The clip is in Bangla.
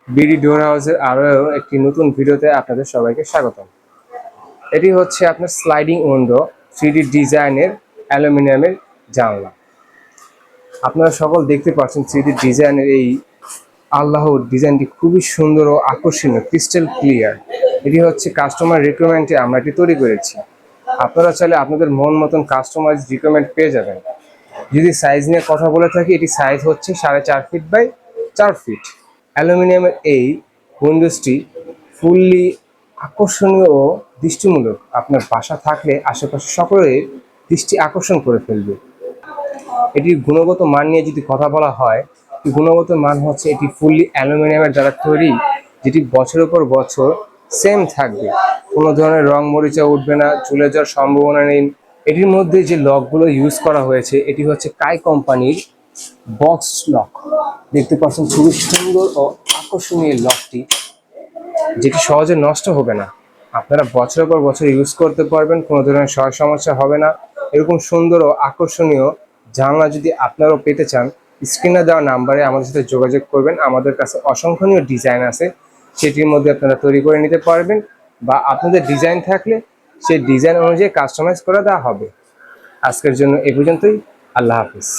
বিডি ডোর হাউসের আরও একটি নতুন ভিডিওতে আপনাদের সবাইকে স্বাগতম। এটি হচ্ছে আপনার স্লাইডিং উইন্ডো 3D ডিজাইনের অ্যালুমিনিয়ামের জানলা। আপনারা সকল দেখতে পাচ্ছেন 3D ডিজাইনের এই আল্লাহর ডিজাইনটি খুবই সুন্দর ও আকর্ষণীয়, ক্রিস্টাল ক্লিয়ার। এটি হচ্ছে কাস্টমার রিকোয়ারমেন্টে আমরা এটি তৈরি করেছি। আপনারা চাইলে আপনাদের মন মতন কাস্টমাইজ রিকোয়ারমেন্ট পেয়ে যাবেন। যদি সাইজ নিয়ে কথা বলে থাকি, এটি সাইজ হচ্ছে 4.5 ফিট বাই 4 ফিট। অ্যালুমিনিয়ামের এই উইন্ডোজটি ফুললি আকর্ষণীয় ও দৃষ্টিমূলক। আপনার বাসা থাকলে আশেপাশে সকলের দৃষ্টি আকর্ষণ করে ফেলবে। এটির গুণগত মান নিয়ে যদি কথা বলা হয়, গুণগত মান হচ্ছে এটি ফুললি অ্যালুমিনিয়ামের দ্বারা তৈরি, যেটি বছরের পর বছর সেম থাকবে। কোনো ধরনের রং মরিচা উঠবে না, চুলে যাওয়ার সম্ভাবনা নেই। এটির মধ্যে যে লকগুলো ইউজ করা হয়েছে, এটি হচ্ছে কাই কোম্পানির বক্স লক। দেখতে পাচ্ছেন খুবই সুন্দর ও আকর্ষণীয় লকটি, যেটি সহজে নষ্ট হবে না। আপনারা বছরের পর বছর ইউজ করতে পারবেন, কোনো ধরনের সমস্যা হবে না। এরকম সুন্দর ও আকর্ষণীয় জানলা যদি আপনারাও পেতে চান, স্ক্রিনে দেওয়া নাম্বারে আমাদের সাথে যোগাযোগ করবেন। আমাদের কাছে অসংখ্য ডিজাইন আছে, সেটির মধ্যে আপনারা তৈরি করে নিতে পারবেন, বা আপনাদের ডিজাইন থাকলে সেই ডিজাইন অনুযায়ী কাস্টমাইজ করে দেওয়া হবে। আজকের জন্য এ পর্যন্তই। আল্লাহ হাফিজ।